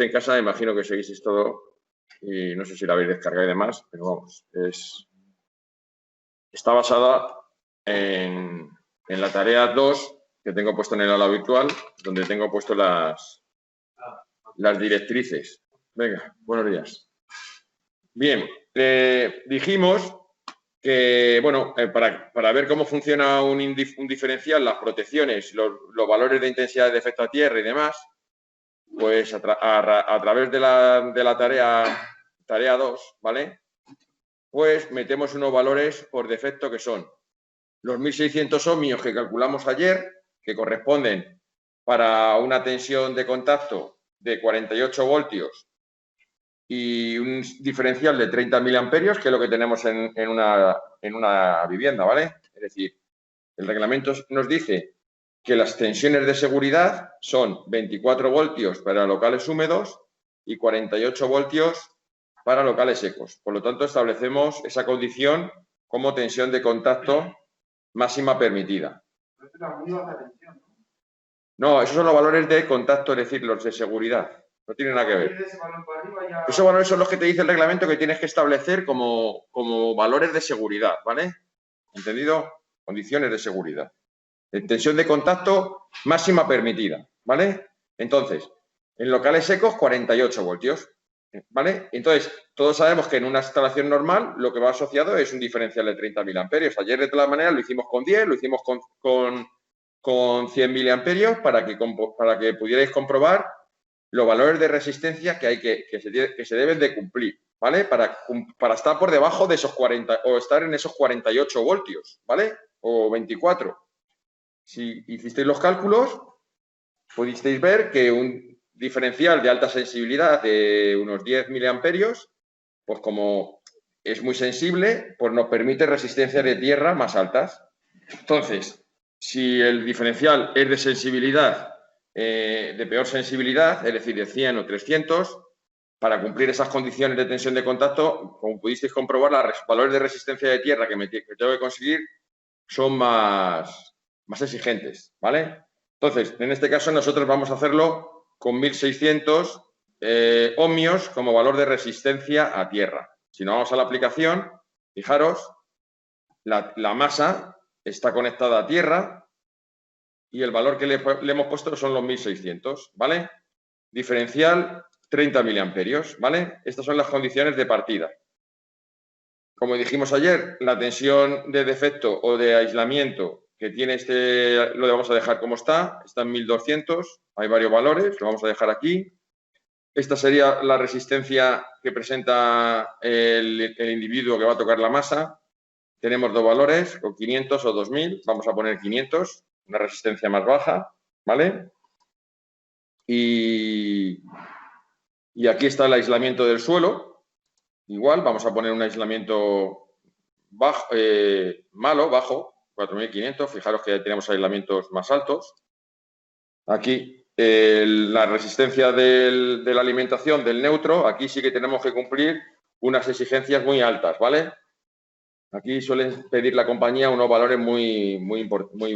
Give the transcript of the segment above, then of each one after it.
en casa, imagino que seguís esto y no sé si la habéis descargado y demás, pero vamos, está basada en la tarea 2 que tengo puesto en el aula virtual, donde tengo puesto las directrices. Venga, buenos días. Bien, dijimos que, bueno, para ver cómo funciona un diferencial, las protecciones, los valores de intensidad de efecto a tierra y demás, pues a través de la tarea 2, ¿vale? Pues metemos unos valores por defecto que son los 1600 ohmios que calculamos ayer, que corresponden para una tensión de contacto de 48 voltios y un diferencial de 30 miliamperios, que es lo que tenemos en una vivienda, ¿vale? Es decir, el reglamento nos dice que las tensiones de seguridad son 24 voltios para locales húmedos y 48 voltios para locales secos. Por lo tanto, establecemos esa condición como tensión de contacto máxima permitida. No, esos son los valores de contacto, es decir, los de seguridad. No tiene nada que ver. Esos valores son los que te dice el reglamento que tienes que establecer como valores de seguridad, ¿vale? ¿Entendido? Condiciones de seguridad. Tensión de contacto máxima permitida, ¿vale? Entonces, en locales secos, 48 voltios, ¿vale? Entonces, todos sabemos que en una instalación normal lo que va asociado es un diferencial de 30 miliamperios. Ayer, de todas maneras, lo hicimos con 10, lo hicimos con 100 miliamperios para que pudierais comprobar los valores de resistencia que se deben de cumplir, ¿vale? Para estar por debajo de esos 40 o estar en esos 48 voltios, ¿vale? O 24. Si hicisteis los cálculos, pudisteis ver que un diferencial de alta sensibilidad de unos 10 miliamperios, pues como es muy sensible, pues nos permite resistencias de tierra más altas. Entonces, si el diferencial es de sensibilidad, de peor sensibilidad, es decir, de 100 o 300, para cumplir esas condiciones de tensión de contacto, como pudisteis comprobar, los valores de resistencia de tierra que tengo que conseguir son más exigentes, ¿vale? Entonces, en este caso nosotros vamos a hacerlo con 1600 ohmios como valor de resistencia a tierra. Si no vamos a la aplicación, fijaros, la masa está conectada a tierra y el valor que le hemos puesto son los 1600, ¿vale? Diferencial 30 miliamperios, ¿vale? Estas son las condiciones de partida. Como dijimos ayer, la tensión de defecto o de aislamiento que tiene lo vamos a dejar como está en 1200, hay varios valores, lo vamos a dejar aquí. Esta sería la resistencia que presenta el individuo que va a tocar la masa. Tenemos dos valores, o 500 o 2000, vamos a poner 500, una resistencia más baja, ¿vale? Y aquí está el aislamiento del suelo. Igual, vamos a poner un aislamiento bajo, 4500. Fijaros que tenemos aislamientos más altos. Aquí, la resistencia de la alimentación del neutro, aquí sí que tenemos que cumplir unas exigencias muy altas, ¿vale? Aquí suelen pedir la compañía unos valores muy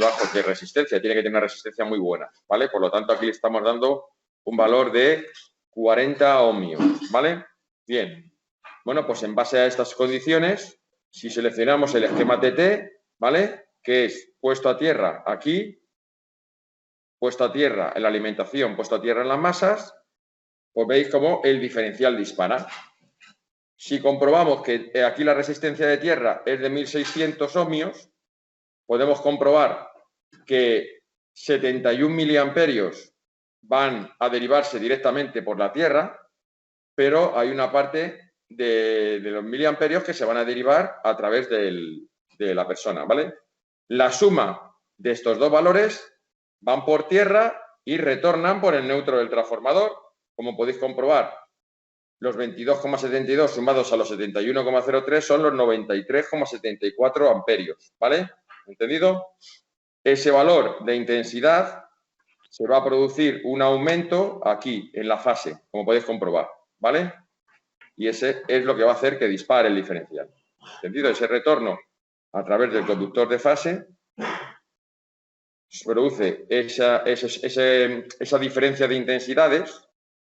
bajos de resistencia. Tiene que tener una resistencia muy buena, ¿vale? Por lo tanto, aquí le estamos dando un valor de 40 ohmios, ¿vale? Bien. Bueno, pues en base a estas condiciones, si seleccionamos el esquema TT, ¿vale? Que es puesto a tierra aquí, puesto a tierra en la alimentación, puesto a tierra en las masas, pues veis cómo el diferencial dispara. Si comprobamos que aquí la resistencia de tierra es de 1600 ohmios, podemos comprobar que 71 miliamperios van a derivarse directamente por la tierra, pero hay una parte de los miliamperios que se van a derivar a través de la persona, ¿vale? La suma de estos dos valores van por tierra y retornan por el neutro del transformador. Como podéis comprobar, los 22,72 sumados a los 71,03 son los 93,74 amperios, ¿vale? ¿Entendido? Ese valor de intensidad se va a producir un aumento aquí, en la fase, como podéis comprobar, ¿vale? Y ese es lo que va a hacer que dispare el diferencial. ¿Entendido? Ese retorno a través del conductor de fase se produce esa diferencia de intensidades,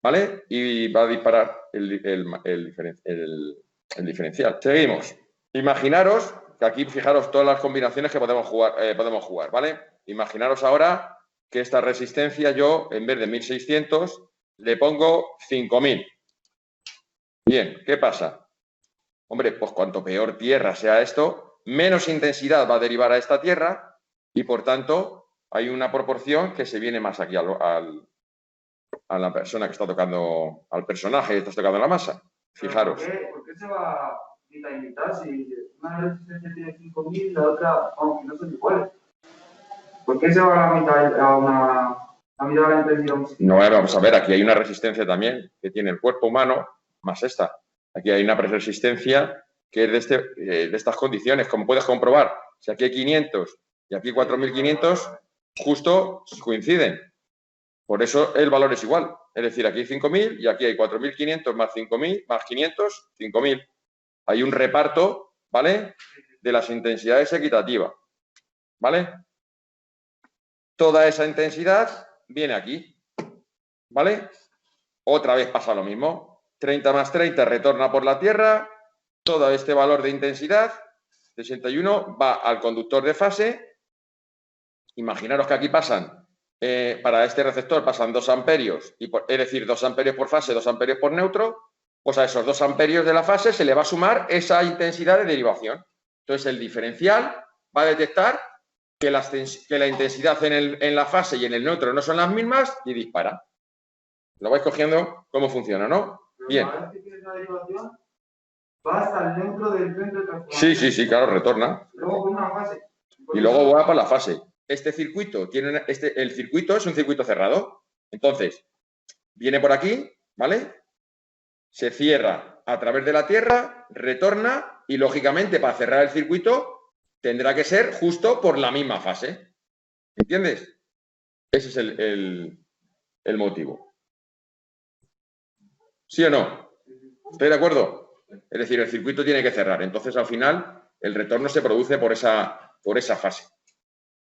¿vale? Y va a disparar el diferencial. Seguimos. Imaginaros que aquí, fijaros todas las combinaciones que podemos jugar, ¿vale? Imaginaros ahora que esta resistencia yo, en vez de 1600, le pongo 5000. Bien, ¿qué pasa? Hombre, pues cuanto peor tierra sea esto, menos intensidad va a derivar a esta tierra y, por tanto, hay una proporción que se viene más aquí a la persona que está tocando, al personaje que está tocando la masa. Fijaros. ¿Por qué se va mitad y mitad? Si una resistencia tiene 5000, la otra, aunque no son iguales. ¿Por qué se va a la mitad a mitad de la intensidad? No, vamos a ver, aquí hay una resistencia también que tiene el cuerpo humano más esta. Aquí hay una resistencia que es de estas condiciones, como puedes comprobar. Si aquí hay 500 y aquí 4500, justo coinciden. Por eso el valor es igual. Es decir, aquí hay 5000 y aquí hay 4500 más 5000 más 500, 5000. Hay un reparto, ¿vale? De las intensidades equitativas, ¿vale? Toda esa intensidad viene aquí, ¿vale? Otra vez pasa lo mismo. 30 más 30 retorna por la Tierra. Todo este valor de intensidad, 61, va al conductor de fase. Imaginaros que aquí pasan, para este receptor pasan 2 amperios, es decir, 2 amperios por fase, 2 amperios por neutro. Pues a esos 2 amperios de la fase se le va a sumar esa intensidad de derivación. Entonces, el diferencial va a detectar que la intensidad en la fase y en el neutro no son las mismas y dispara. Lo vais cogiendo cómo funciona, ¿no? Bien. Va hasta el neutro del centro de transformación. Sí, claro, retorna. Luego por una fase. Y luego va para la fase. Este circuito tiene el circuito es un circuito cerrado. Entonces, viene por aquí, ¿vale? Se cierra a través de la Tierra, retorna y, lógicamente, para cerrar el circuito tendrá que ser justo por la misma fase. ¿Entiendes? Ese es el motivo. ¿Sí o no? ¿Estoy de acuerdo? Es decir, el circuito tiene que cerrar. Entonces, al final, el retorno se produce por esa fase.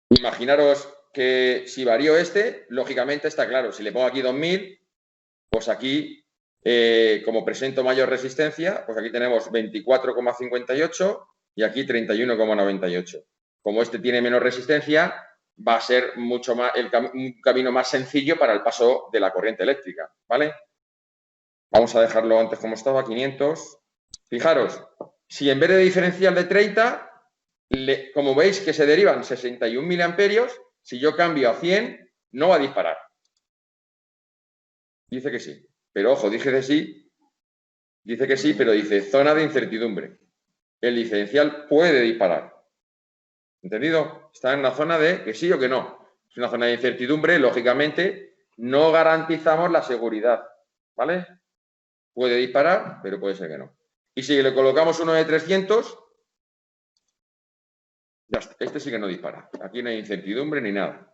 Imaginaros que si varío lógicamente está claro. Si le pongo aquí 2000, pues aquí, como presento mayor resistencia, pues aquí tenemos 24,58 y aquí 31,98. Como este tiene menos resistencia, va a ser mucho más un camino más sencillo para el paso de la corriente eléctrica, ¿vale? Vamos a dejarlo antes como estaba, 500. Fijaros, si en vez de diferencial de 30, como veis que se derivan 61 miliamperios, si yo cambio a 100, no va a disparar. Dice que sí. Pero ojo, dice que sí, pero dice zona de incertidumbre. El diferencial puede disparar. ¿Entendido? Está en una zona de que sí o que no. Es una zona de incertidumbre, lógicamente, no garantizamos la seguridad. ¿Vale? Puede disparar, pero puede ser que no. Y si le colocamos uno de 300, ya está. Este sí que no dispara. Aquí no hay incertidumbre ni nada.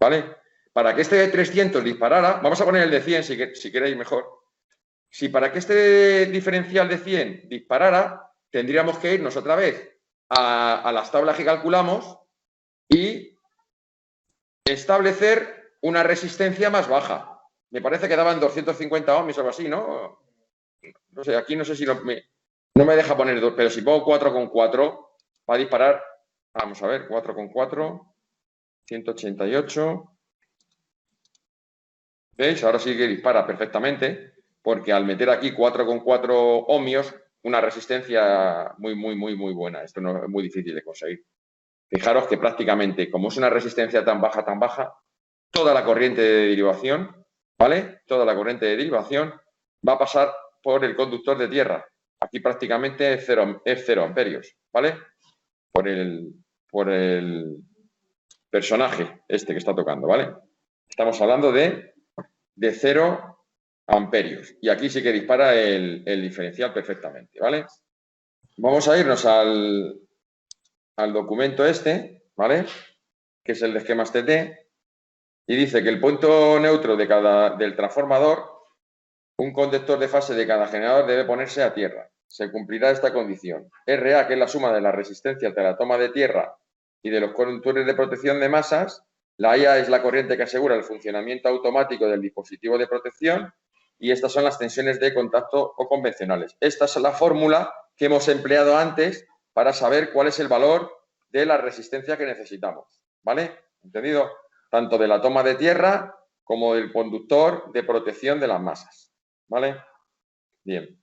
¿Vale? Para que este de 300 disparara, vamos a poner el de 100 si queréis mejor. Si para que este diferencial de 100 disparara, tendríamos que irnos otra vez a las tablas que calculamos y establecer una resistencia más baja. Me parece que daban 250 ohms o algo así, ¿no? No sé, aquí no sé si no me deja poner, pero si pongo 4,4 va a disparar. Vamos a ver, 4,4, 188. ¿Veis? Ahora sí que dispara perfectamente, porque al meter aquí 4,4 ohmios, una resistencia muy buena. Esto no es muy difícil de conseguir. Fijaros que prácticamente, como es una resistencia tan baja, toda la corriente de derivación, ¿vale? Toda la corriente de derivación va a pasar por el conductor de tierra. Aquí prácticamente es 0 amperios, ¿vale? Por el personaje este que está tocando, ¿vale? Estamos hablando de 0 amperios. Y aquí sí que dispara el diferencial perfectamente, ¿vale? Vamos a irnos al documento este, ¿vale? Que es el de esquemas TT. Y dice que el punto neutro del transformador, un conductor de fase de cada generador debe ponerse a tierra. Se cumplirá esta condición. RA, que es la suma de la resistencia de la toma de tierra y de los conductores de protección de masas. La IA es la corriente que asegura el funcionamiento automático del dispositivo de protección y estas son las tensiones de contacto o convencionales. Esta es la fórmula que hemos empleado antes para saber cuál es el valor de la resistencia que necesitamos, ¿vale? ¿Entendido? Tanto de la toma de tierra como del conductor de protección de las masas, ¿vale? Bien.